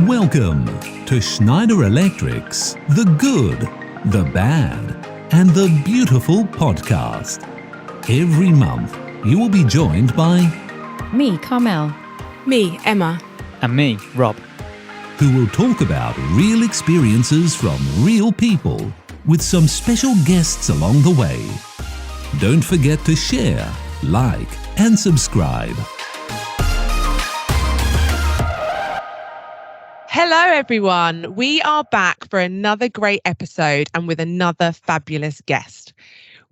Welcome to Schneider Electric's The Good, The Bad, and The Beautiful podcast. Every month, you will be joined by me, Carmel, me, Emma, and me, Rob, who will talk about real experiences from real people with some special guests along the way. Don't forget to share, like, and subscribe. Hello, everyone. We are back for another great episode and with another fabulous guest.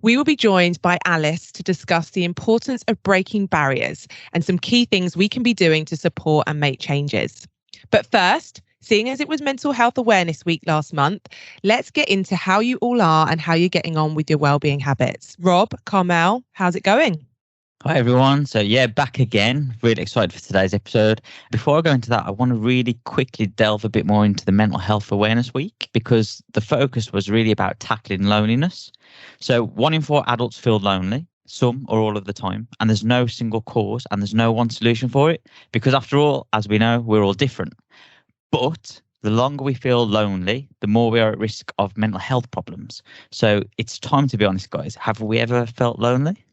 We will be joined by Alice to discuss the importance of breaking barriers and some key things we can be doing to support and make changes. But first, seeing as it was Mental Health Awareness Week last month, let's get into how you all are and how you're getting on with your wellbeing habits. Rob, Carmel, how's it going? Hi everyone. So back again. Really excited for today's episode. Before I go into that, I want to really quickly delve a bit more into the Mental Health Awareness Week because the focus was really about tackling loneliness. So 1 in 4 adults feel lonely, some or all of the time, and there's no single cause and there's no one solution for it because after all, as we know, we're all different. But the longer we feel lonely, the more we are at risk of mental health problems. So it's time to be honest, guys. Have we ever felt lonely?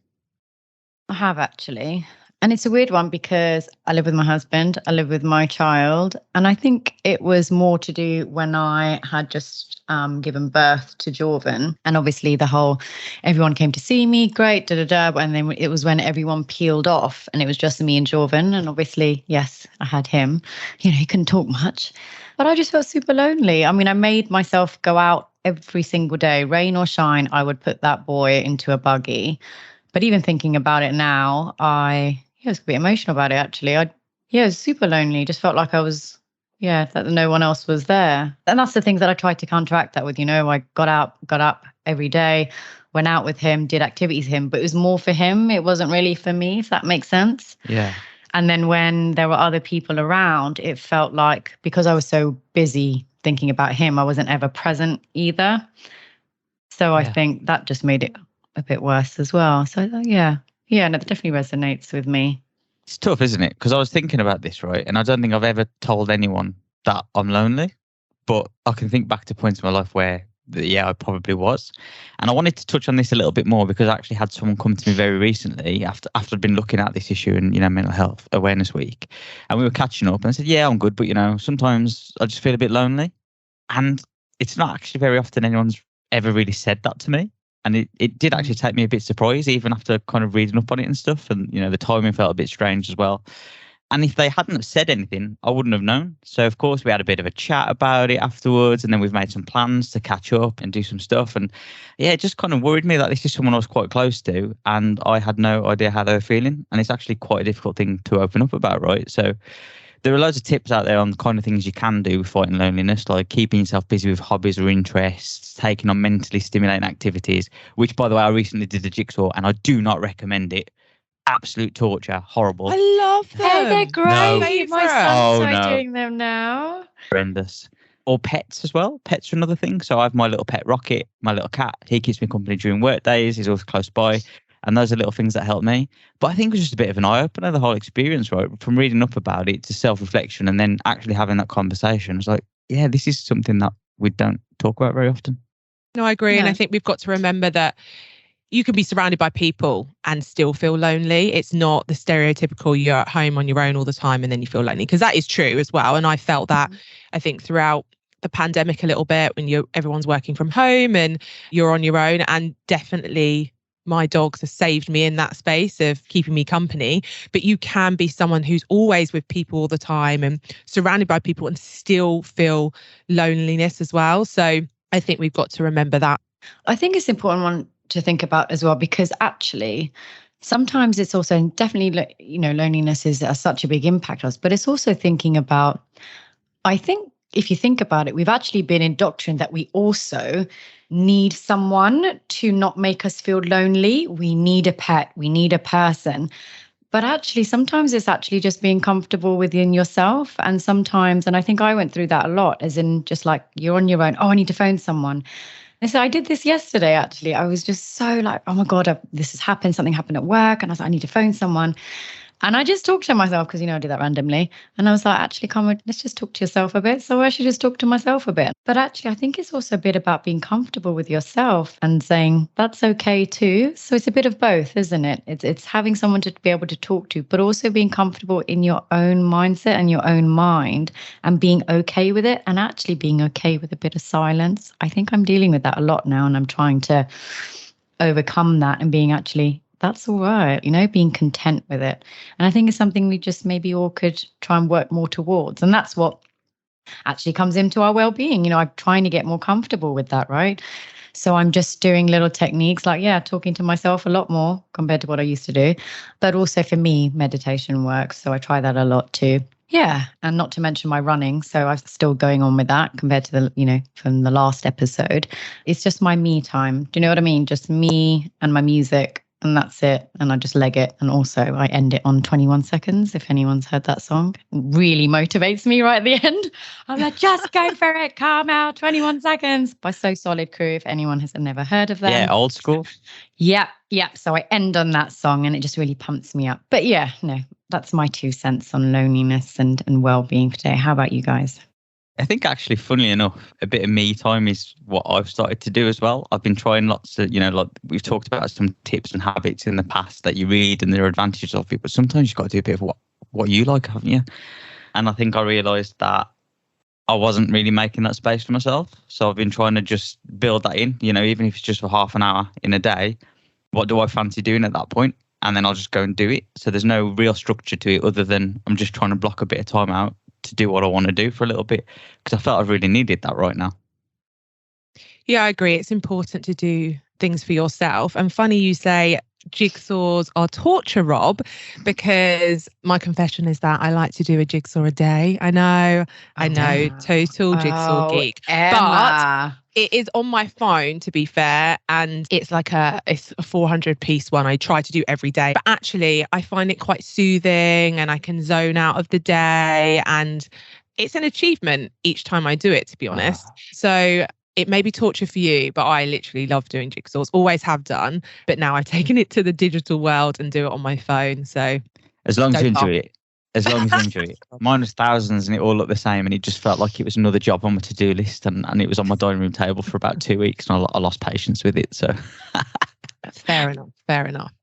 I have actually. And it's a weird one because I live with my husband, I live with my child. And I think it was more to do when I had just given birth to Jordan. And obviously everyone came to see me, great, And then it was when everyone peeled off and it was just me and Jordan. And obviously, yes, I had him. He couldn't talk much. But I just felt super lonely. I mean, I made myself go out every single day, rain or shine. I would put that boy into a buggy. But even thinking about it now, I was a bit emotional about it, actually. I was super lonely. Just felt like I was, that no one else was there. And that's the things that I tried to counteract that with, I got up every day, went out with him, did activities with him, but it was more for him. It wasn't really for me, if that makes sense. Yeah. And then when there were other people around, it felt like because I was so busy thinking about him, I wasn't ever present either. So I think that just made it a bit worse as well. So no, that definitely resonates with me. It's tough, isn't it? Because I was thinking about this, right? And I don't think I've ever told anyone that I'm lonely, but I can think back to points in my life where, I probably was. And I wanted to touch on this a little bit more because I actually had someone come to me very recently after I'd been looking at this issue in, Mental Health Awareness Week. And we were catching up and I said, I'm good, but, sometimes I just feel a bit lonely. And it's not actually very often anyone's ever really said that to me. And it did actually take me a bit surprised, even after kind of reading up on it and stuff. And, the timing felt a bit strange as well. And if they hadn't have said anything, I wouldn't have known. So, of course, we had a bit of a chat about it afterwards. And then we've made some plans to catch up and do some stuff. And it just kind of worried me that this is someone I was quite close to. And I had no idea how they were feeling. And it's actually quite a difficult thing to open up about, right? So there are loads of tips out there on the kind of things you can do with fighting loneliness, like keeping yourself busy with hobbies or interests, taking on mentally stimulating activities, which, by the way, I recently did a jigsaw and I do not recommend it. Absolute torture, horrible. I love them. Hey, they're great. No. My son's doing them now. Horrendous. Or pets as well. Pets are another thing. So I have my little pet Rocket, my little cat. He keeps me company during work days. He's always close by. And those are little things that help me. But I think it was just a bit of an eye-opener, the whole experience, right? From reading up about it to self-reflection and then actually having that conversation. It's like, this is something that we don't talk about very often. No, I agree. And I think we've got to remember that you can be surrounded by people and still feel lonely. It's not the stereotypical you're at home on your own all the time and then you feel lonely, because that is true as well. And I felt that, I think, throughout the pandemic a little bit when everyone's working from home and you're on your own. And definitely my dogs have saved me in that space of keeping me company. But you can be someone who's always with people all the time and surrounded by people and still feel loneliness as well. So I think we've got to remember that. I think it's an important one to think about as well, because actually sometimes it's also definitely, loneliness has such a big impact on us, but it's also thinking about, I think if you think about it, we've actually been indoctrinated that we also need someone to not make us feel lonely. We need a pet, we need a person. But actually, sometimes it's actually just being comfortable within yourself. And sometimes, and I think I went through that a lot, as in just like you're on your own. Oh, I need to phone someone. And so I did this yesterday, actually. I was just so like, oh my God, this has happened. Something happened at work. And I was like, I need to phone someone. And I just talked to myself because, I do that randomly. And I was like, actually, come on, let's just talk to yourself a bit. So I should just talk to myself a bit. But actually, I think it's also a bit about being comfortable with yourself and saying that's okay too. So it's a bit of both, isn't it? It's having someone to be able to talk to, but also being comfortable in your own mindset and your own mind and being okay with it, and actually being okay with a bit of silence. I think I'm dealing with that a lot now, and I'm trying to overcome that and being actually, that's all right, being content with it. And I think it's something we just maybe all could try and work more towards. And that's what actually comes into our well-being. I'm trying to get more comfortable with that, right? So I'm just doing little techniques like, talking to myself a lot more compared to what I used to do. But also for me, meditation works. So I try that a lot too. Yeah. And not to mention my running. So I'm still going on with that compared to from the last episode. It's just my me time. Do you know what I mean? Just me and my music. And that's it. And I just leg it. And also I end it on 21 seconds. If anyone's heard that song, it really motivates me right at the end. I'm like, just go for it. Calm out. 21 seconds by So Solid Crew. If anyone has never heard of them. Yeah, old school. Yeah. So I end on that song and it just really pumps me up. But that's my 2 cents on loneliness and well-being today. How about you guys? I think actually, funnily enough, a bit of me time is what I've started to do as well. I've been trying lots of, like we've talked about some tips and habits in the past that you read and there are advantages of it, but sometimes you've got to do a bit of what you like, haven't you? And I think I realised that I wasn't really making that space for myself. So I've been trying to just build that in, even if it's just for half an hour in a day, what do I fancy doing at that point? And then I'll just go and do it. So there's no real structure to it other than I'm just trying to block a bit of time out to do what I want to do for a little bit, because I felt I really needed that right now. Yeah, I agree. It's important to do things for yourself. And funny you say jigsaws are torture, Rob, because my confession is that I like to do a jigsaw a day. I know, total jigsaw geek. Emma. But it is on my phone, to be fair, and it's like it's a 400-piece one I try to do every day. But actually, I find it quite soothing and I can zone out of the day, and it's an achievement each time I do it, to be honest. So it may be torture for you, but I literally love doing jigsaws, always have done. But now I've taken it to the digital world and do it on my phone. So as long as you enjoy it. As long as you enjoy it. Mine was thousands and it all looked the same, and it just felt like it was another job on my to-do list, and it was on my dining room table for about 2 weeks, and I lost patience with it. So fair enough.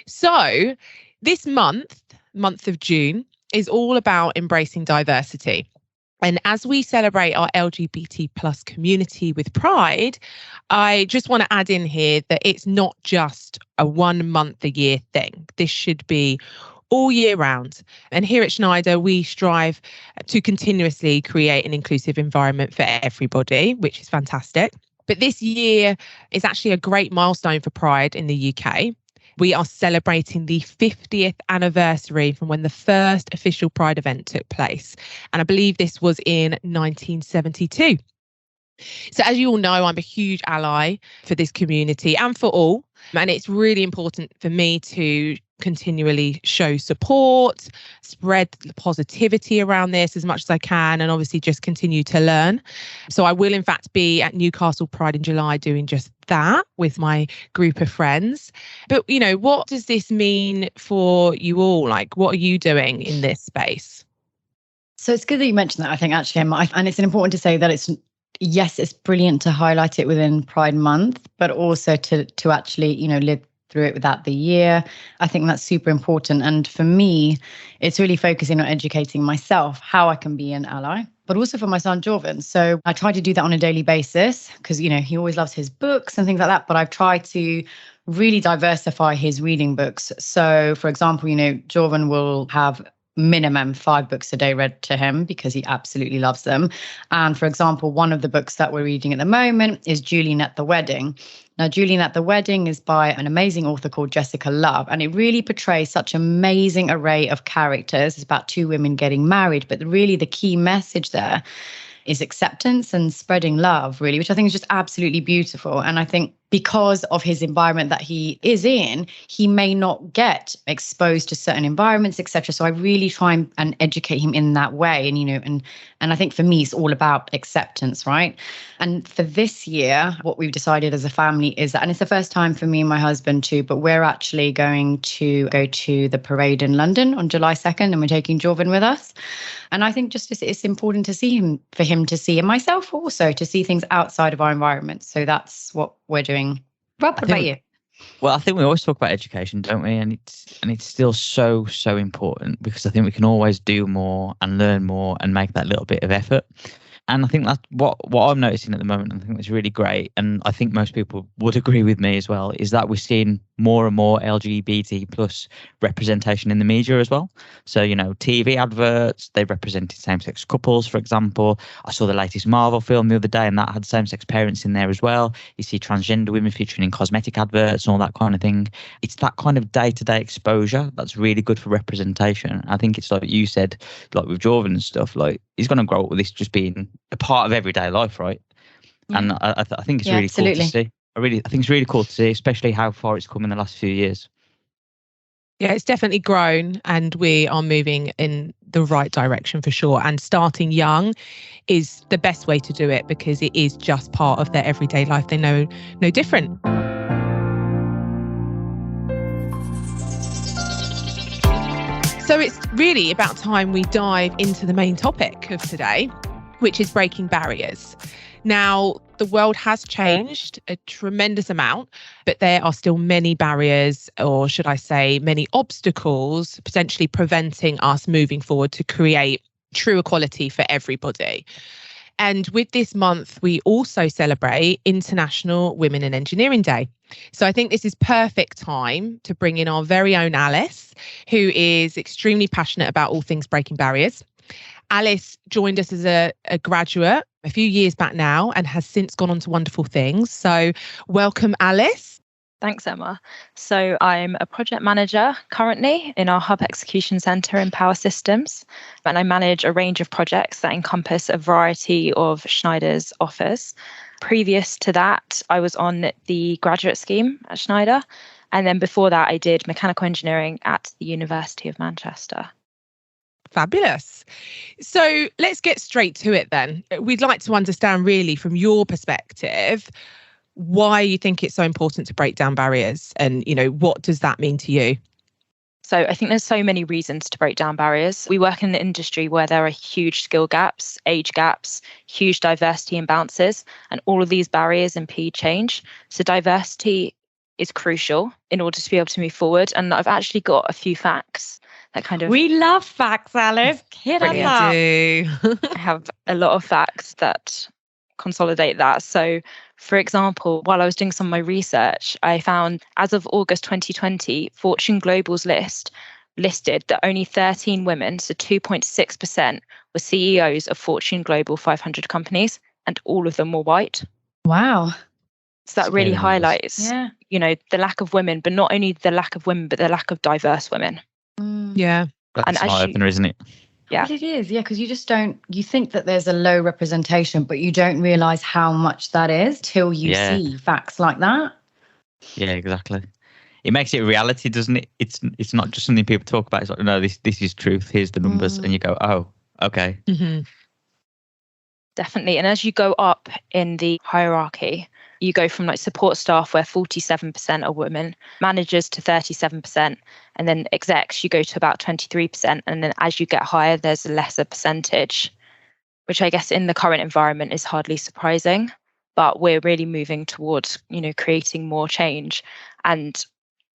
So this month of June, is all about embracing diversity. And as we celebrate our LGBT plus community with pride, I just want to add in here that it's not just a 1 month a year thing. This should be all year round. And here at Schneider, we strive to continuously create an inclusive environment for everybody, which is fantastic. But this year is actually a great milestone for Pride in the UK. We are celebrating the 50th anniversary from when the first official Pride event took place. And I believe this was in 1972. So as you all know, I'm a huge ally for this community and for all. And it's really important for me to continually show support, spread the positivity around this as much as I can, and obviously just continue to learn. So I will in fact be at Newcastle Pride in July doing just that with my group of friends. But what does this mean for you all? Like, what are you doing in this space? So it's good that you mentioned that, I think, actually, Emma. And it's important to say that it's brilliant to highlight it within Pride Month, but also to actually, live through it without the year. I think that's super important. And for me, it's really focusing on educating myself, how I can be an ally, but also for my son, Jordan. So I try to do that on a daily basis because, he always loves his books and things like that. But I've tried to really diversify his reading books. So, for example, Jordan will have minimum 5 books a day read to him because he absolutely loves them. And for example, one of the books that we're reading at the moment is Julian at the Wedding. Now, Julian at the Wedding is by an amazing author called Jessica Love, and it really portrays such an amazing array of characters. It's about 2 women getting married, but really the key message there is acceptance and spreading love, really, which I think is just absolutely beautiful. And I think because of his environment that he is in, he may not get exposed to certain environments, etc. So I really try and educate him in that way. And, and I think for me, it's all about acceptance, right? And for this year, what we've decided as a family is that, and it's the first time for me and my husband too, but we're actually going to go to the parade in London on July 2nd, and we're taking Jordan with us. And I think just it's important to see him, for him to see, and myself also, to see things outside of our environment. So that's what we're doing. Rob, what about you? Well, I think we always talk about education, don't we? And it's still so important, because I think we can always do more and learn more and make that little bit of effort. And I think that's what I'm noticing at the moment, and I think that's really great, and I think most people would agree with me as well, is that we're seeing more and more LGBT plus representation in the media as well. So, TV adverts, they represented same-sex couples, for example. I saw the latest Marvel film the other day, and that had same-sex parents in there as well. You see transgender women featuring in cosmetic adverts and all that kind of thing. It's that kind of day-to-day exposure that's really good for representation. I think it's like you said, like with Jordan and stuff, like he's going to grow up with this just being a part of everyday life, right? Yeah. And I think it's really cool to see. I think it's really cool to see, especially how far it's come in the last few years. Yeah, it's definitely grown, and we are moving in the right direction for sure. And starting young is the best way to do it, because it is just part of their everyday life. They know no different. So it's really about time we dive into the main topic of today, which is breaking barriers. Now, the world has changed a tremendous amount, but there are still many barriers, or should I say, many obstacles potentially preventing us moving forward to create true equality for everybody. And with this month, we also celebrate International Women in Engineering Day. So I think this is perfect time to bring in our very own Alice, who is extremely passionate about all things breaking barriers. Alice joined us as a graduate a few years back now, and has since gone on to wonderful things. So welcome, Alice. Thanks, Emma. So I'm a project manager currently in our Hub Execution Centre in Power Systems, and I manage a range of projects that encompass a variety of Schneider's offers. Previous to that, I was on the graduate scheme at Schneider, and then before that, I did mechanical engineering at the University of Manchester. Fabulous. So let's get straight to it then. We'd like to understand really from your perspective why you think it's so important to break down barriers, and what does that mean to you? So I think there's so many reasons to break down barriers. We work in an industry where there are huge skill gaps, age gaps, huge diversity imbalances, and all of these barriers impede change. So diversity is crucial in order to be able to move forward. And I've actually got a few facts that kind of... We love facts, Alice. Hit us up. I have a lot of facts that consolidate that. So, for example, while I was doing some of my research, I found as of August 2020, Fortune Global's listed that only 13 women, so 2.6%, were CEOs of Fortune Global 500 companies, and all of them were white. Wow. So that really highlights, the lack of women, but not only the lack of women, but the lack of diverse women. Yeah. That's an eye-opener, isn't it? Yeah. But it is, because you just you think that there's a low representation, but you don't realise how much that is till you see facts like that. Yeah, exactly. It makes it a reality, doesn't it? It's not just something people talk about. It's like, no, this is truth. Here's the numbers. And you go, oh, okay. Mm-hmm. Definitely. And as you go up in the hierarchy, you go from support staff where 47% are women, managers to 37%, and then execs, you go to about 23%. And then as you get higher, there's a lesser percentage, which I guess in the current environment is hardly surprising. But we're really moving towards, creating more change. And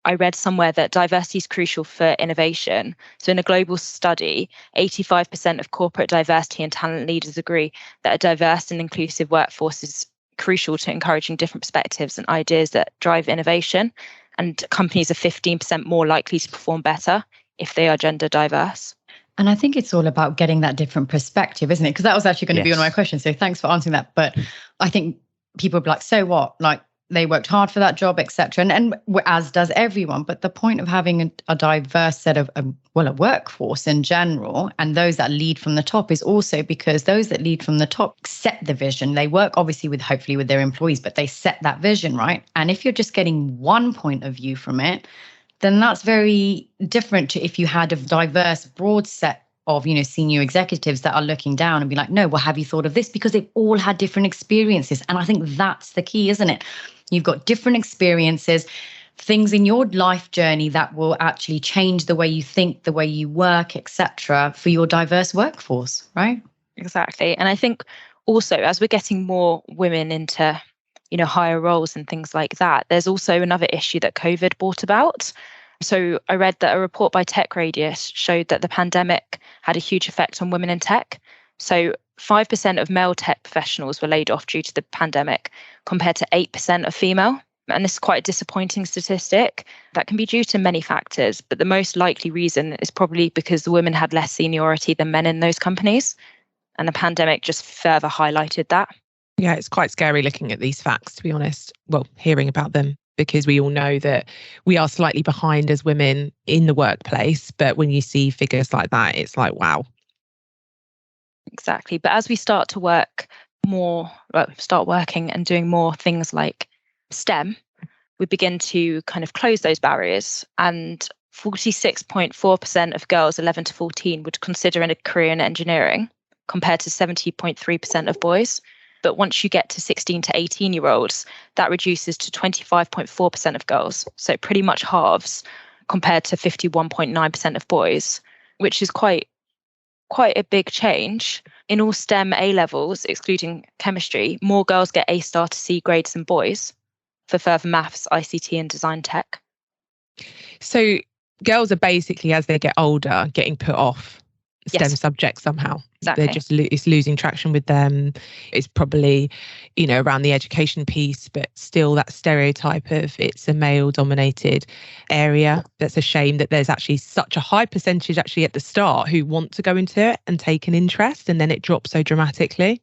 I read somewhere that diversity is crucial for innovation. So in a global study, 85% of corporate diversity and talent leaders agree that a diverse and inclusive workforce is crucial to encouraging different perspectives and ideas that drive innovation. And companies are 15% more likely to perform better if they are gender diverse. And I think it's all about getting that different perspective, isn't it? Because that was actually going to be one of my questions. So thanks for answering that. But I think people would be like, so what? they worked hard for that job, etc. And as does everyone. But the point of having a diverse set of, a workforce in general, and those that lead from the top, is also because those that lead from the top set the vision. They work obviously hopefully with their employees, but they set that vision, right? And if you're just getting one point of view from it, then that's very different to if you had a diverse, broad set of, senior executives that are looking down and be like, no, well, have you thought of this? Because they've all had different experiences. And I think that's the key, isn't it? You've got different experiences, things in your life journey that will actually change the way you think, the way you work, etc., for your diverse workforce, right? Exactly. And I think also, as we're getting more women into, higher roles and things like that, there's also another issue that COVID brought about. So I read that a report by Tech Radius showed that the pandemic had a huge effect on women in tech. So 5% of male tech professionals were laid off due to the pandemic, compared to 8% of female. And this is quite a disappointing statistic. That can be due to many factors, but the most likely reason is probably because the women had less seniority than men in those companies. And the pandemic just further highlighted that. Yeah, it's quite scary looking at these facts, to be honest. Well, hearing about them, because we all know that we are slightly behind as women in the workplace. But when you see figures like that, it's like, wow. Exactly. But as we start to work more, start working and doing more things like STEM, we begin to kind of close those barriers. And 46.4% of girls 11 to 14 would consider a career in engineering, compared to 70.3% of boys. But once you get to 16 to 18-year-olds, that reduces to 25.4% of girls. So it pretty much halves, compared to 51.9% of boys, which is quite a big change. In all STEM A levels, excluding chemistry, more girls get A star to C grades than boys for further maths, ICT and design tech. So girls are basically, as they get older, getting put off STEM Yes. subjects somehow. Exactly. They're just it's losing traction with them. It's probably, around the education piece, but still that stereotype of it's a male dominated area. That's a shame that there's actually such a high percentage actually at the start who want to go into it and take an interest, and then it drops so dramatically.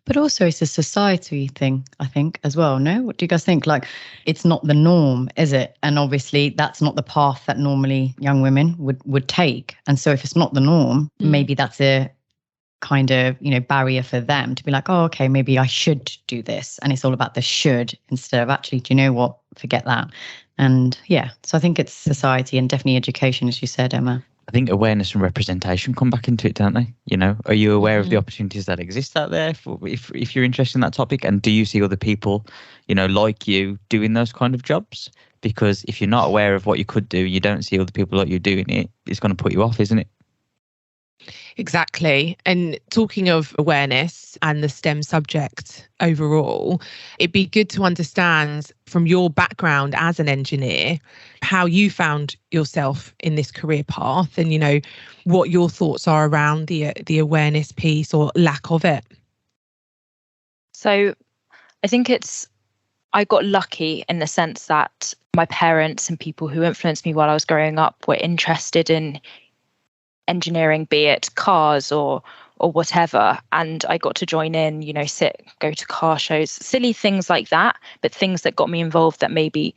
But also it's a society thing, I think, as well. No? What do you guys think? Like, it's not the norm, is it? And obviously that's not the path that normally young women would take. And so if it's not the norm, maybe that's a kind of, barrier for them to be like, oh, okay, maybe I should do this. And it's all about the should instead of actually, do you know what? Forget that. And yeah, so I think it's society and definitely education, as you said, Emma. I think awareness and representation come back into it, don't they? Are you aware of the opportunities that exist out there if you're interested in that topic? And do you see other people, like you doing those kind of jobs? Because if you're not aware of what you could do, you don't see other people like you doing it, it's going to put you off, isn't it? Exactly. And talking of awareness and the STEM subject overall, it'd be good to understand from your background as an engineer, how you found yourself in this career path and, what your thoughts are around the awareness piece or lack of it. So I think I got lucky in the sense that my parents and people who influenced me while I was growing up were interested in engineering, be it cars or whatever. And I got to join in, go to car shows, silly things like that, but things that got me involved that maybe,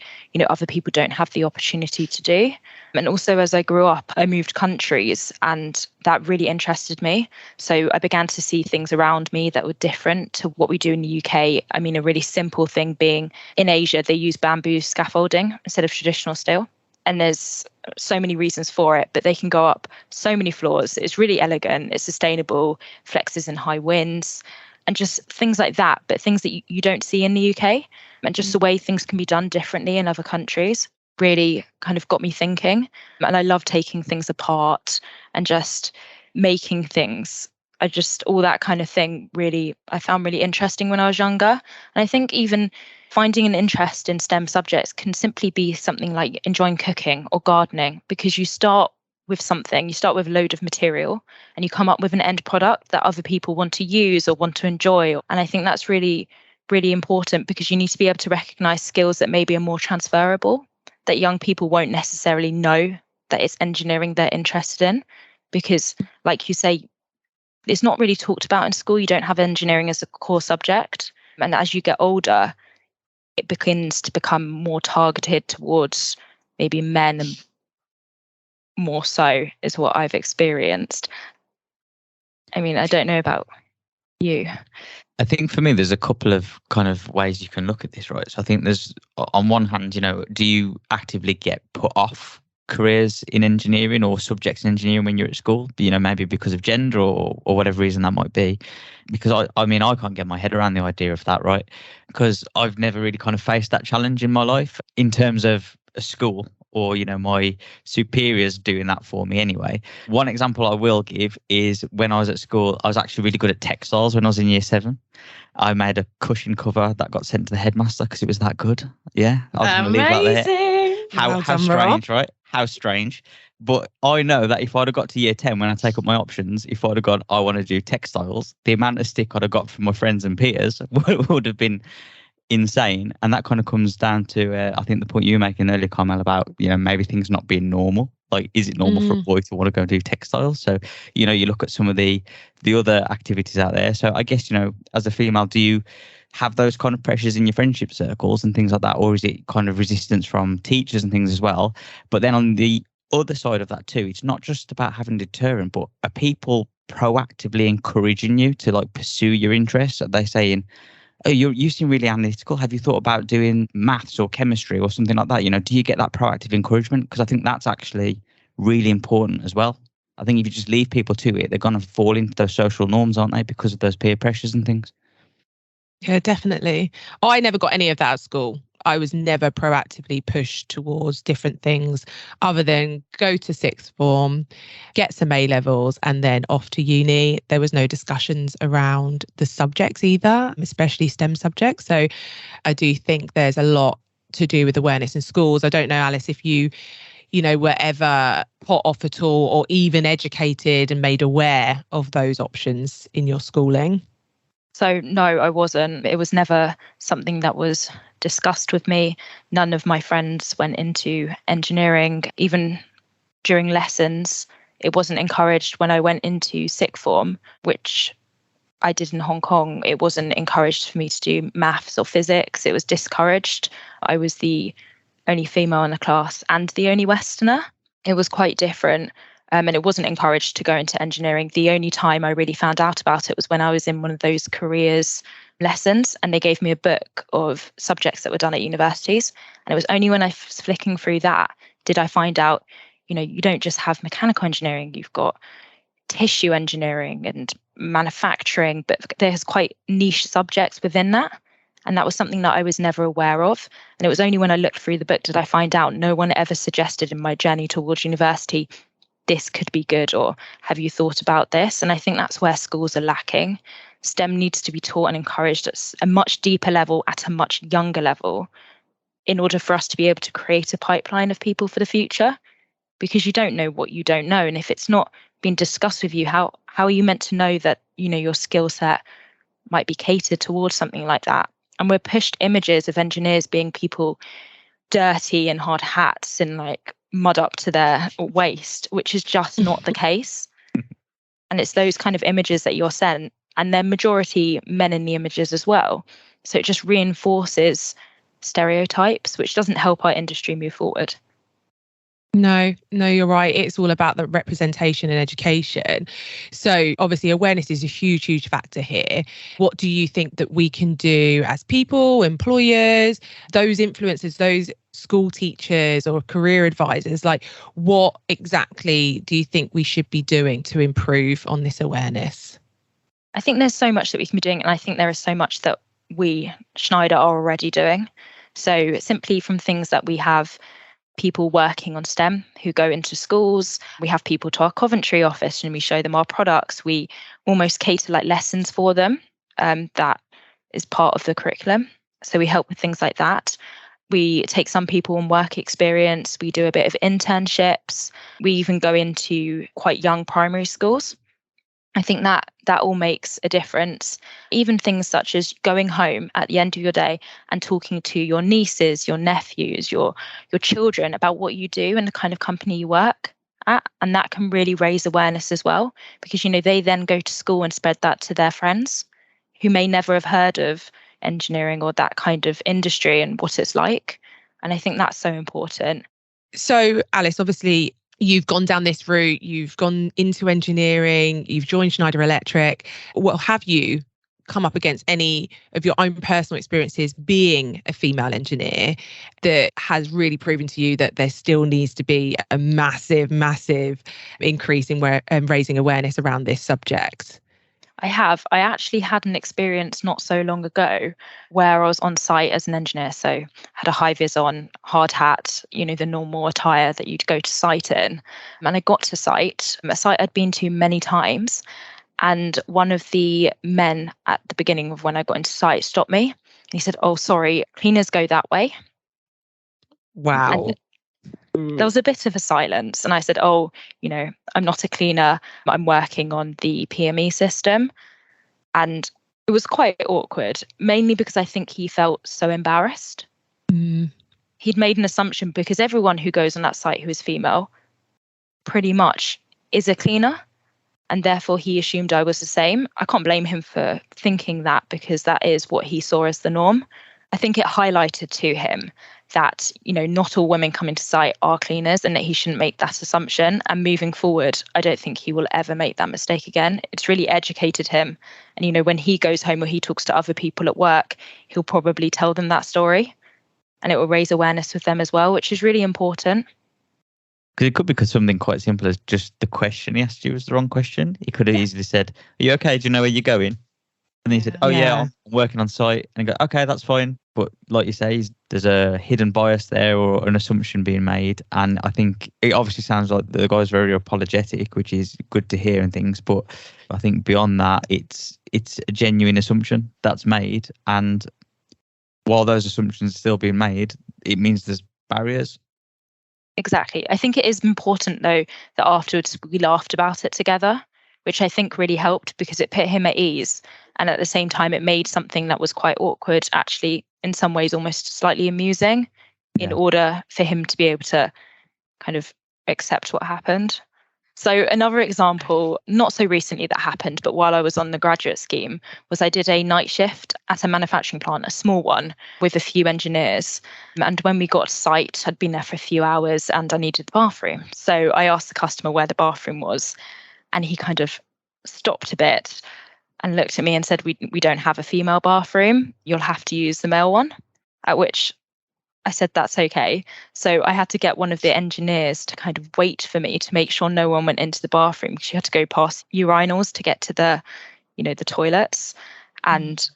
other people don't have the opportunity to do. And also as I grew up, I moved countries and that really interested me. So I began to see things around me that were different to what we do in the UK. I mean, a really simple thing being in Asia, they use bamboo scaffolding instead of traditional steel. And there's so many reasons for it, but they can go up so many floors. It's really elegant, it's sustainable, flexes in high winds, and just things like that, but things that you don't see in the UK. And just the way things can be done differently in other countries really kind of got me thinking. And I love taking things apart and just making things. All that kind of thing really, I found really interesting when I was younger. And I think even finding an interest in STEM subjects can simply be something like enjoying cooking or gardening, because you start with a load of material and you come up with an end product that other people want to use or want to enjoy. And I think that's really, really important, because you need to be able to recognize skills that maybe are more transferable, that young people won't necessarily know that it's engineering they're interested in, because like you say, it's not really talked about in school. You don't have engineering as a core subject. And as you get older, it begins to become more targeted towards maybe men, and more so is what I've experienced. I mean, I don't know about you. I think for me, there's a couple of kind of ways you can look at this, right? So I think there's, on one hand, do you actively get put off careers in engineering or subjects in engineering when you're at school? Maybe because of gender or whatever reason that might be. Because I mean, I can't get my head around the idea of that, right? Because I've never really kind of faced that challenge in my life in terms of a school or my superiors doing that for me anyway. One example I will give is when I was at school, I was actually really good at textiles when I was in year 7. I made a cushion cover that got sent to the headmaster because it was that good. Yeah, I was going to leave that there. How strange, right? How strange. But I know that if I'd have got to year 10 when I take up my options, if I'd have gone, I want to do textiles, the amount of stick I'd have got from my friends and peers would have been insane. And that kind of comes down to I think the point you were making earlier, Carmel, about maybe things not being normal. Like, is it normal for a boy to want to go and do textiles? So you look at some of the other activities out there. So I guess as a female, do you have those kind of pressures in your friendship circles and things like that, or is it kind of resistance from teachers and things as well? But then on the other side of that too, it's not just about having a deterrent, but are people proactively encouraging you to like pursue your interests? Are they saying, oh, you seem really analytical. Have you thought about doing maths or chemistry or something like that? Do you get that proactive encouragement? Because I think that's actually really important as well. I think if you just leave people to it, they're going to fall into those social norms, aren't they? Because of those peer pressures and things. Yeah, definitely. I never got any of that at school. I was never proactively pushed towards different things other than go to sixth form, get some A levels, and then off to uni. There was no discussions around the subjects either, especially STEM subjects. So I do think there's a lot to do with awareness in schools. I don't know, Alice, if you were ever put off at all or even educated and made aware of those options in your schooling. So no, I wasn't. It was never something that was discussed with me. None of my friends went into engineering. Even during lessons, it wasn't encouraged. When I went into sixth form, which I did in Hong Kong, it wasn't encouraged for me to do maths or physics. It was discouraged. I was the only female in the class and the only Westerner. It was quite different. And it wasn't encouraged to go into engineering. The only time I really found out about it was when I was in one of those careers lessons, and they gave me a book of subjects that were done at universities. And it was only when I was flicking through that did I find out, you don't just have mechanical engineering, you've got tissue engineering and manufacturing, but there's quite niche subjects within that. And that was something that I was never aware of. And it was only when I looked through the book did I find out no one ever suggested in my journey towards university, this could be good, or have you thought about this? And I think that's where schools are lacking. STEM needs to be taught and encouraged at a much deeper level, at a much younger level, in order for us to be able to create a pipeline of people for the future, because you don't know what you don't know. And if it's not been discussed with you, how are you meant to know that, your skill set might be catered towards something like that? And we're pushed images of engineers being people dirty and hard hats and like mud up to their waist, which is just not the case. And it's those kind of images that you're sent, and they're majority men in the images as well. So it just reinforces stereotypes, which doesn't help our industry move forward. No, you're right. It's all about the representation and education. So obviously awareness is a huge, huge factor here. What do you think that we can do as people, employers, those influencers, those school teachers or career advisors? Like, what exactly do you think we should be doing to improve on this awareness? I think there's so much that we can be doing, and I think there is so much that we, Schneider, are already doing. So simply from things that we have people working on STEM who go into schools. We have people to our Coventry office and we show them our products. We almost cater like lessons for them. That is part of the curriculum. So we help with things like that. We take some people on work experience. We do a bit of internships. We even go into quite young primary schools. I think that all makes a difference. Even things such as going home at the end of your day and talking to your nieces, your nephews, your children about what you do and the kind of company you work at. And that can really raise awareness as well, because, they then go to school and spread that to their friends who may never have heard of, engineering or that kind of industry and what it's like. And I think that's so important. So, Alice, obviously, you've gone down this route, you've gone into engineering, you've joined Schneider Electric. Well, have you come up against any of your own personal experiences being a female engineer that has really proven to you that there still needs to be a massive increase in raising awareness around this subject? I have. I actually had an experience not so long ago where I was on site as an engineer. So had a high vis on, hard hat, the normal attire that you'd go to site in. And I got to site, a site I'd been to many times. And one of the men at the beginning of when I got into site stopped me. And he said, "Oh, sorry, cleaners go that way." Wow. And there was a bit of a silence. And I said, "Oh, I'm not a cleaner. I'm working on the PME system." And it was quite awkward, mainly because I think he felt so embarrassed. He'd made an assumption because everyone who goes on that site who is female pretty much is a cleaner. And therefore, he assumed I was the same. I can't blame him for thinking that because that is what he saw as the norm. I think it highlighted to him that, not all women coming to site are cleaners and that he shouldn't make that assumption. And moving forward, I don't think he will ever make that mistake again. It's really educated him. And, when he goes home or he talks to other people at work, he'll probably tell them that story. And it will raise awareness with them as well, which is really important. Because it could be something quite simple as just the question he asked you was the wrong question. He could have easily said, "Are you okay? Do you know where you're going?" And then he said, "Oh yeah, I'm working on site." And you go, "Okay, that's fine." But like you say, there's a hidden bias there or an assumption being made. And I think it obviously sounds like the guy's very apologetic, which is good to hear and things. But I think beyond that, it's a genuine assumption that's made. And while those assumptions are still being made, it means there's barriers. Exactly. I think it is important, though, that afterwards we laughed about it together, which I think really helped because it put him at ease. And at the same time, it made something that was quite awkward, actually, in some ways, almost slightly amusing in order for him to be able to kind of accept what happened. So another example, not so recently that happened, but while I was on the graduate scheme, was I did a night shift at a manufacturing plant, a small one, with a few engineers. And when we got to site, I'd been there for a few hours and I needed the bathroom. So I asked the customer where the bathroom was, and he kind of stopped a bit and looked at me and said, we don't have a female bathroom. You'll have to use the male one. At which I said, that's okay. So I had to get one of the engineers to kind of wait for me to make sure no one went into the bathroom. She had to go past urinals to get to the toilets. And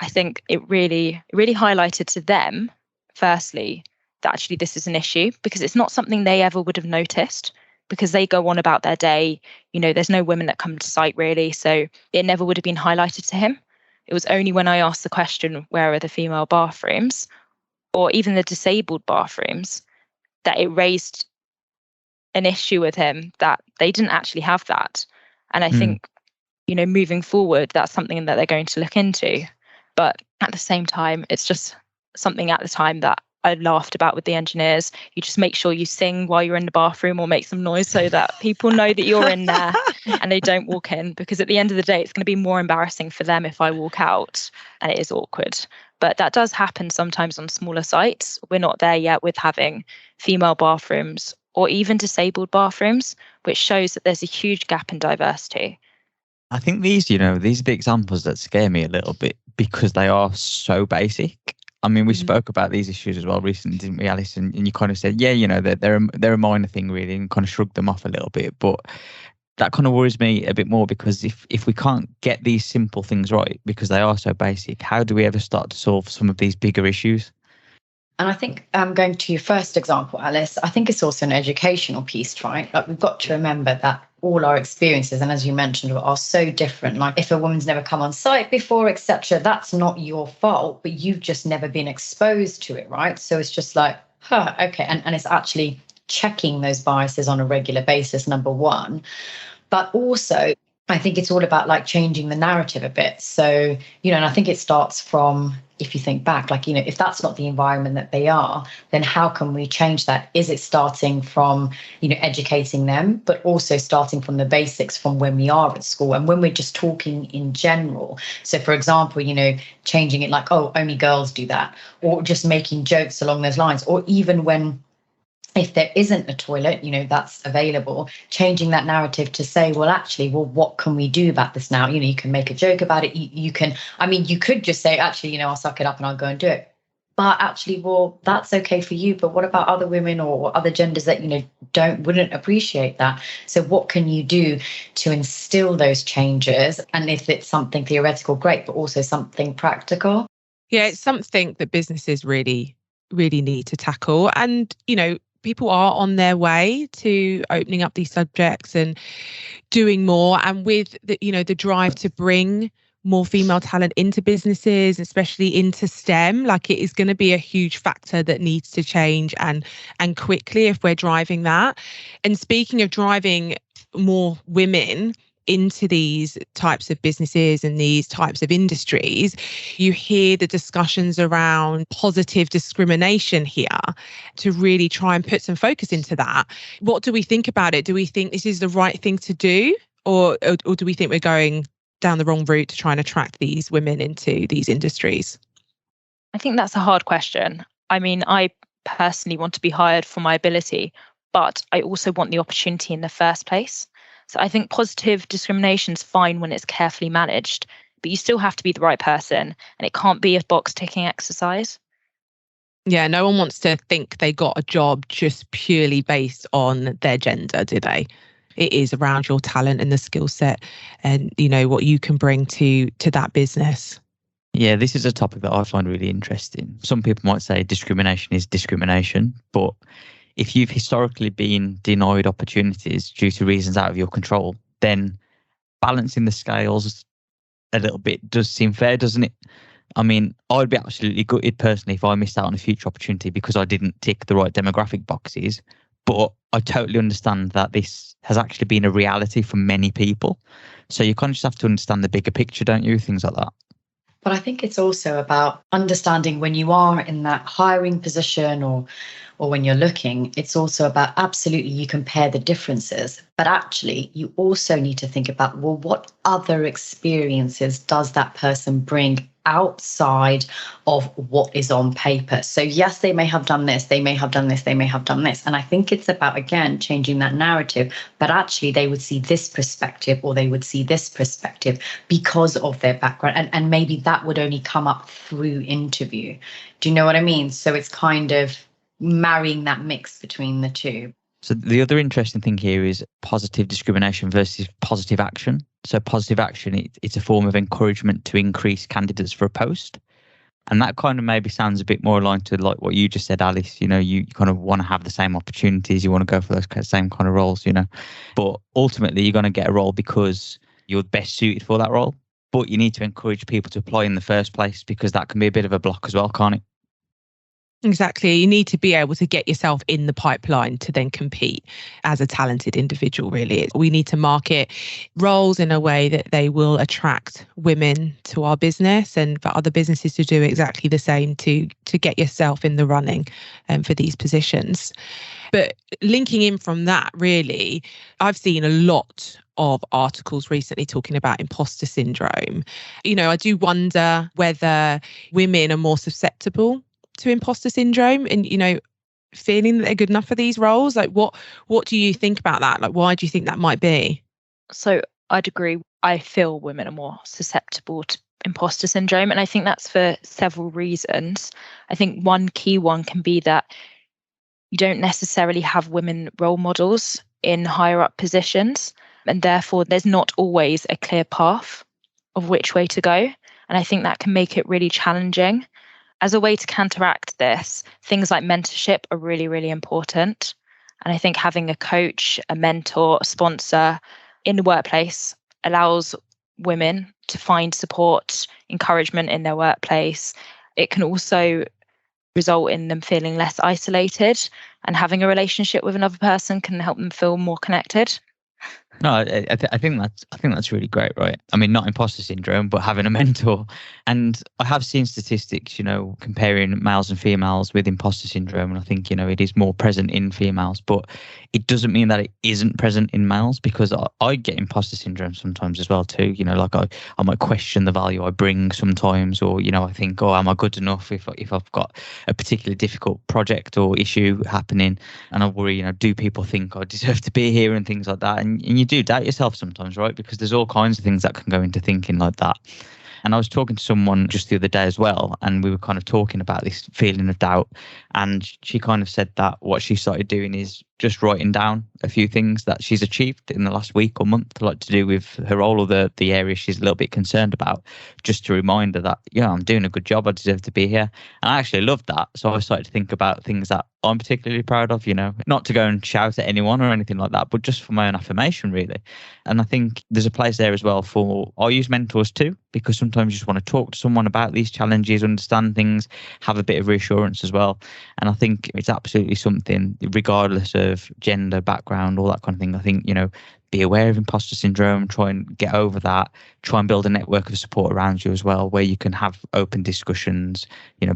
I think it really highlighted to them, firstly, that actually this is an issue because it's not something they ever would have noticed because they go on about their day. There's no women that come to site really. So it never would have been highlighted to him. It was only when I asked the question, where are the female bathrooms? Or even the disabled bathrooms, that it raised an issue with him that they didn't actually have that. And I think, moving forward, that's something that they're going to look into. But at the same time, it's just something at the time that I laughed about with the engineers. You just make sure you sing while you're in the bathroom or make some noise so that people know that you're in there and they don't walk in. Because at the end of the day, it's going to be more embarrassing for them if I walk out and it is awkward. But that does happen sometimes on smaller sites. We're not there yet with having female bathrooms or even disabled bathrooms, which shows that there's a huge gap in diversity. I think these are the examples that scare me a little bit because they are so basic. I mean, we spoke about these issues as well recently, didn't we, Alice? And you kind of said, they're a minor thing really, and kind of shrugged them off a little bit. But that kind of worries me a bit more because if we can't get these simple things right because they are so basic, how do we ever start to solve some of these bigger issues? And I think going to your first example, Alice, I think it's also an educational piece, right? Like we've got to remember that all our experiences, and as you mentioned, are so different. Like if a woman's never come on site before, etc., that's not your fault, but you've just never been exposed to it, right? So it's just like, okay. And it's actually checking those biases on a regular basis, number one. But also, I think it's all about like changing the narrative a bit. So, and I think it starts from, if you think back, like, if that's not the environment that they are, then how can we change that? Is it starting from, educating them, but also starting from the basics from when we are at school and when we're just talking in general? So, for example, changing it like, oh, only girls do that, or just making jokes along those lines, or even if there isn't a toilet, that's available, changing that narrative to say, well, actually, what can we do about this now? You can make a joke about it. You could just say, actually, I'll suck it up and I'll go and do it. But actually, well, that's okay for you. But what about other women or other genders that, wouldn't appreciate that? So what can you do to instill those changes? And if it's something theoretical, great, but also something practical. Yeah, it's something that businesses really, really need to tackle. And, people are on their way to opening up these subjects and doing more. And with the, the drive to bring more female talent into businesses, especially into STEM, like it is going to be a huge factor that needs to change and quickly if we're driving that. And speaking of driving more women into these types of businesses and these types of industries, you hear the discussions around positive discrimination here to really try and put some focus into that. What do we think about it? Do we think this is the right thing to do? Or do we think we're going down the wrong route to try and attract these women into these industries? I think that's a hard question. I mean, I personally want to be hired for my ability, but I also want the opportunity in the first place. So I think positive discrimination is fine when it's carefully managed, but you still have to be the right person and it can't be a box ticking exercise. Yeah, no one wants to think they got a job just purely based on their gender, do they? It is around your talent and the skill set and, what you can bring to that business. Yeah, this is a topic that I find really interesting. Some people might say discrimination is discrimination, but if you've historically been denied opportunities due to reasons out of your control, then balancing the scales a little bit does seem fair, doesn't it? I mean, I'd be absolutely gutted personally if I missed out on a future opportunity because I didn't tick the right demographic boxes. But I totally understand that this has actually been a reality for many people. So you kind of just have to understand the bigger picture, don't you? Things like that. But I think it's also about understanding when you are in that hiring position or when you're looking, it's also about absolutely you compare the differences, but actually you also need to think about, well, what other experiences does that person bring outside of what is on paper? So yes, they may have done this, they may have done this, they may have done this. And I think it's about, again, changing that narrative, but actually they would see this perspective or they would see this perspective because of their background. And maybe that would only come up through interview. Do you know what I mean? So it's kind of marrying that mix between the two. So the other interesting thing here is positive discrimination versus positive action. So positive action, it's a form of encouragement to increase candidates for a post. And that kind of maybe sounds a bit more aligned to like what you just said, Alice. You kind of want to have the same opportunities. You want to go for those same kind of roles, But ultimately, you're going to get a role because you're best suited for that role. But you need to encourage people to apply in the first place because that can be a bit of a block as well, can't it? Exactly. You need to be able to get yourself in the pipeline to then compete as a talented individual, really. We need to market roles in a way that they will attract women to our business and for other businesses to do exactly the same to get yourself in the running for these positions. But linking in from that, really, I've seen a lot of articles recently talking about imposter syndrome. I do wonder whether women are more susceptible to imposter syndrome and, feeling that they're good enough for these roles. Like, what do you think about that? Like, why do you think that might be? So I'd agree. I feel women are more susceptible to imposter syndrome. And I think that's for several reasons. I think one key one can be that you don't necessarily have women role models in higher up positions. And therefore, there's not always a clear path of which way to go. And I think that can make it really challenging. As a way to counteract this, things like mentorship are really, really important. And I think having a coach, a mentor, a sponsor in the workplace allows women to find support, encouragement in their workplace. It can also result in them feeling less isolated, and having a relationship with another person can help them feel more connected. No, I think that's really great, right? I mean, not imposter syndrome, but having a mentor. And I have seen statistics, comparing males and females with imposter syndrome, and I think it is more present in females, but it doesn't mean that it isn't present in males, because I get imposter syndrome sometimes as well too. Like I might question the value I bring sometimes, or I think, oh, am I good enough if I've got a particularly difficult project or issue happening, and I worry, do people think I deserve to be here and things like that, and you do doubt yourself sometimes, right? Because there's all kinds of things that can go into thinking like that. And I was talking to someone just the other day as well, and we were kind of talking about this feeling of doubt. And she kind of said that what she started doing is just writing down a few things that she's achieved in the last week or month, like to do with her role or the area she's a little bit concerned about, just to remind her that, I'm doing a good job, I deserve to be here. And I actually loved that. So I started to think about things that I'm particularly proud of, not to go and shout at anyone or anything like that, but just for my own affirmation, really. And I think there's a place there as well I use mentors too, because sometimes you just want to talk to someone about these challenges, understand things, have a bit of reassurance as well. And I think it's absolutely something, regardless of gender, background, all that kind of thing. I think, be aware of imposter syndrome, try and get over that, try and build a network of support around you as well, where you can have open discussions,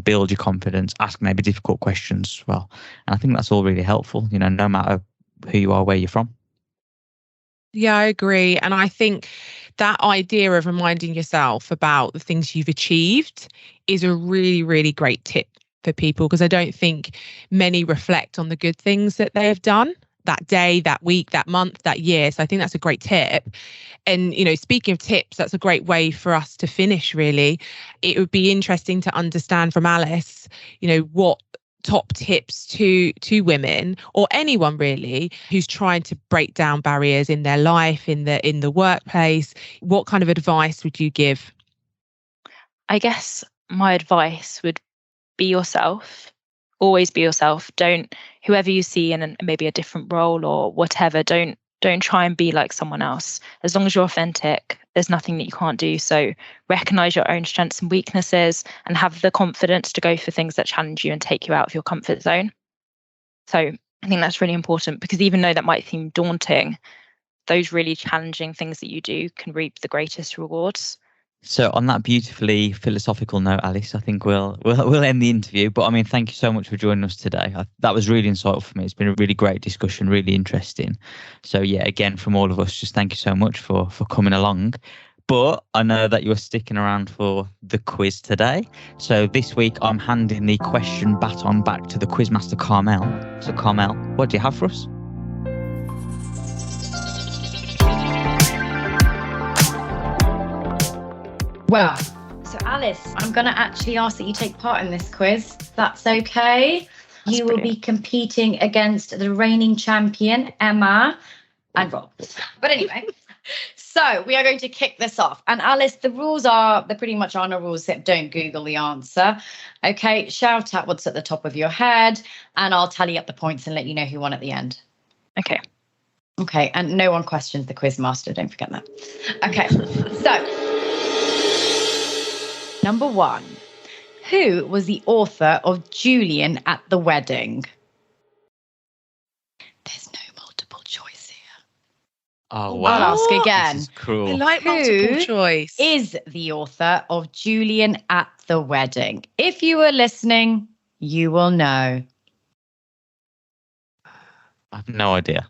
build your confidence, ask maybe difficult questions as well. And I think that's all really helpful, no matter who you are, where you're from. Yeah, I agree. And I think that idea of reminding yourself about the things you've achieved is a really, really great tip for people, because I don't think many reflect on the good things that they have done that day, that week, that month, that year. So I think that's a great tip. And, speaking of tips, that's a great way for us to finish, really. It would be interesting to understand from Alice, what top tips to women, or anyone really, who's trying to break down barriers in their life, in the workplace. What kind of advice would you give? I guess my advice would be yourself. Always be yourself. Whoever you see in maybe a different role or whatever, don't try and be like someone else. As long as you're authentic, there's nothing that you can't do. So recognize your own strengths and weaknesses, and have the confidence to go for things that challenge you and take you out of your comfort zone. So I think that's really important, because even though that might seem daunting, those really challenging things that you do can reap the greatest rewards. So on that beautifully philosophical note, Alice, I think we'll end the interview. But I mean, thank you so much for joining us today. That was really insightful for me. It's been a really great discussion, really interesting. So yeah, again, from all of us, just thank you so much for coming along. But I know that you're sticking around for the quiz today. So this week, I'm handing the question baton back to the quizmaster, Carmel. So Carmel, what do you have for us? Well, so Alice, I'm going to actually ask that you take part in this quiz. That's okay. That's you will be competing against the reigning champion, Emma, and Rob. But anyway, so we are going to kick this off. And Alice, the rules they're pretty much our rules, except don't Google the answer. Okay, shout out what's at the top of your head, and I'll tally up the points and let you know who won at the end. Okay. Okay, and no one questions the quiz master, don't forget that. Okay, so number 1, who was the author of Julian at the Wedding? There's no multiple choice here. Oh, wow. I'll ask again. This is cruel. I like multiple choice. Is the author of Julian at the Wedding? If you were listening, you will know. I have no idea.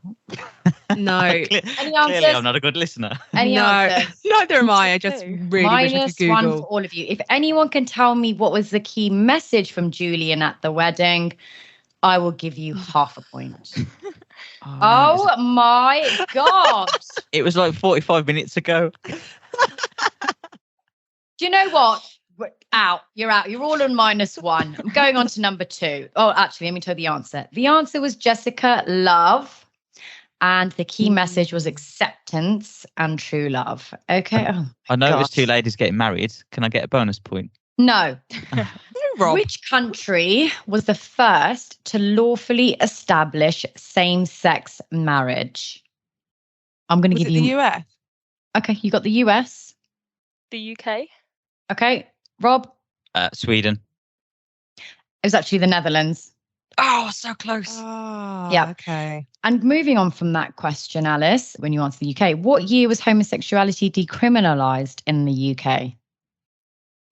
No. Any Clearly, answers? I'm not a good listener. Any No, answers? neither am I. I just really wish I Minus could one Google. for all of you. If anyone can tell me what was the key message from Julian at the Wedding, I will give you half a point. Oh my God. It was like 45 minutes ago. Do you know what? We're out. You're out. You're all on -1. I'm going on to number 2. Oh, actually, let me tell you the answer. The answer was Jessica Love. And the key message was acceptance and true love. Okay. Oh, I know it was God. 2 ladies getting married. Can I get a bonus point? No. Rob. Which country was the first to lawfully establish same-sex marriage? I'm going to Was give it you. the US? Okay, you got the US. The UK. Okay, Rob. Sweden. It was actually the Netherlands. Oh, so close. Oh, Yeah. okay. And moving on from that question, Alice, when you answer the UK, what year was homosexuality decriminalised in the UK?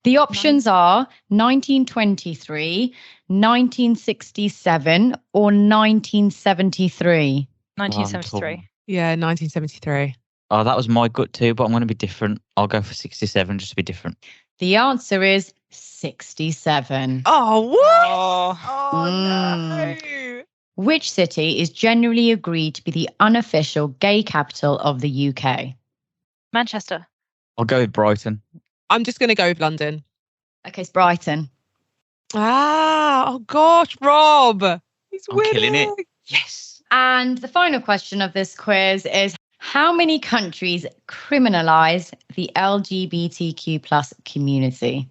The options are 1923, 1967, or 1973. 1973. Yeah, 1973. Oh, that was my gut too, but I'm going to be different. I'll go for 67 just to be different. The answer is 67. Oh, what? Oh, no. Which city is generally agreed to be the unofficial gay capital of the UK? Manchester. I'll go with Brighton. I'm just going to go with London. Okay, it's Brighton. Oh gosh, Rob. He's I'm winning. killing it. Yes. And the final question of this quiz is, how many countries criminalize the LGBTQ plus community?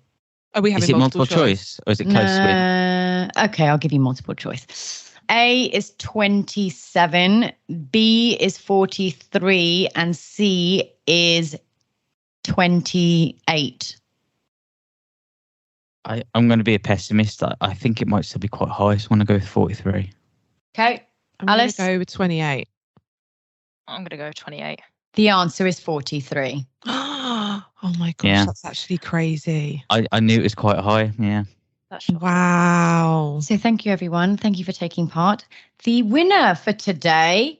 Are we having Is it multiple choice or is it close with? Okay, I'll give you multiple choice. A is 27, B is 43, and C is 28. I'm going to be a pessimist. I think it might still be quite high, so I'm going to go with 43. Okay, I'm Alice? going to go with 28. I'm going to go 28. The answer is 43. Oh my gosh, Yeah. that's actually crazy. I knew it was quite high. Yeah. That's shocking. Wow. So thank you, everyone. Thank you for taking part. The winner for today,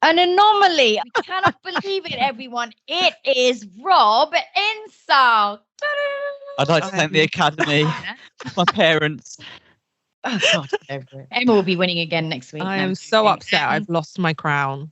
an anomaly. I cannot believe it, everyone. It is Rob Insall. I'd like to thank the Academy, my parents. Oh, God. Emma will be winning again next week. I No, am so joking. upset. I've lost my crown.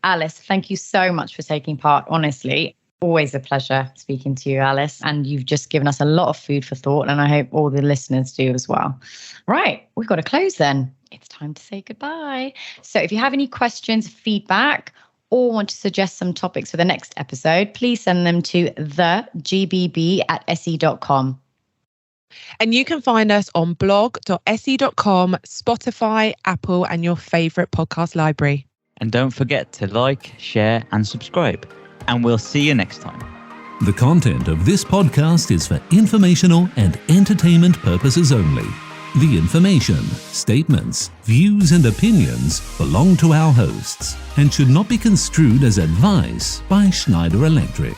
Alice, thank you so much for taking part. Honestly, always a pleasure speaking to you, Alice. And you've just given us a lot of food for thought. And I hope all the listeners do as well. Right, we've got to close then. It's time to say goodbye. So if you have any questions, feedback, or want to suggest some topics for the next episode, please send them to thegbb@se.com. And you can find us on blog.se.com, Spotify, Apple, and your favourite podcast library. And don't forget to like, share, and subscribe. And we'll see you next time. The content of this podcast is for informational and entertainment purposes only. The information, statements, views, and opinions belong to our hosts and should not be construed as advice by Schneider Electric.